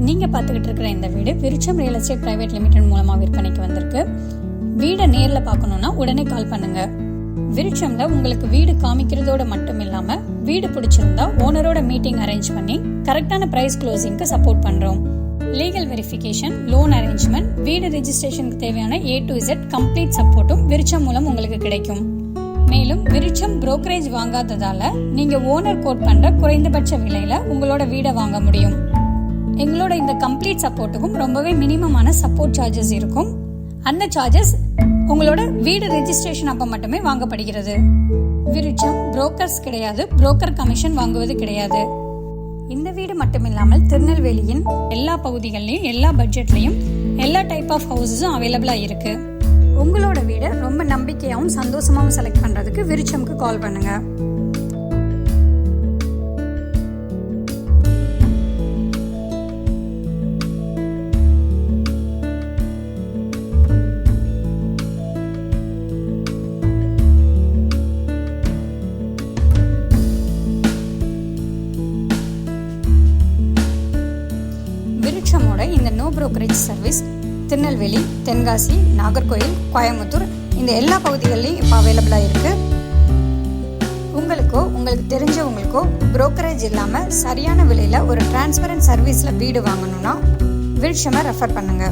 நீங்கள் பார்த்துக்கிட்டு இருக்கிற இந்த வீடு விருட்சம் ரியல் எஸ்டேட் பிரைவேட் லிமிடெட் மூலமாக விற்பனைக்கு வந்திருக்கு. வீடை நேரில் பார்க்கணுன்னா உடனே கால் பண்ணுங்க. விருட்சம்ல உங்களுக்கு வீடு காமிக்கிறதோட மட்டும் இல்லாம வீடு பிடிச்சிருந்தா ஓனரோட மீட்டிங் அரேஞ்ச் பண்ணி கரெக்டான பிரைஸ் க்ளோசிங்க்கு சப்போர்ட் பண்றோம். லீகல் வெரிஃபிகேஷன், லோன் அரேஞ்ச்மெண்ட், வீடு ரெஜிஸ்ட்ரேஷனுக்கு தேவையான A to Z கம்ப்ளீட் சப்போர்ட்டும் விருட்சம் மூலம் உங்களுக்கு கிடைக்கும். மேலும் விருட்சம் புரோக்கரேஜ் வாங்காததால நீங்க ஓனர் கோட் பண்ற குறைந்தபட்ச விலையில உங்களோட வீடை வாங்க முடியும். எங்களோட இந்த கம்ப்ளீட் சப்போர்ட்டுக்கும் ரொம்பவே மினிமமான சப்போர்ட் சார்ஜஸ் இருக்கும். அந்த சார்ஜஸ் உங்களோட வீடு ரெஜிஸ்ட்ரேஷன் அப்ப மட்டுமே வாங்கப்படுகிறது. விருட்சம் புரோக்கர்ஸ் கிடையாது, புரோக்கர் கமிஷன் வாங்குவது கிடையாது. இந்த வீடு மட்டுமில்லாமல் திருநெல்வேலியின் எல்லா பகுதிகளிலும் எல்லா பட்ஜெட்லயும் எல்லா டைப் ஆஃப் ஹவுசஸும் அவைலபிளா இருக்கு. உங்களோட வீடை ரொம்ப நம்பிக்கையாகவும் சந்தோஷமாகவும் செலக்ட் பண்றதுக்கு விருட்சம்க்கு கால் பண்ணுங்க. விருட்சமோட இந்த no brokerage service Tirunelveli, Tenkasi, Nagercoil, Coimbatore இந்த எல்லா பகுதிகளிலும் இப்போ அவைலபிளாக இருக்கு. உங்களுக்கு தெரிஞ்சவங்களுக்கோ புரோக்கரேஜ் இல்லாமல் சரியான விலையில் ஒரு டிரான்ஸ்பரண்ட் சர்வீஸில் வீடு வாங்கணும்னா விருட்சமை ரெஃபர் பண்ணுங்க.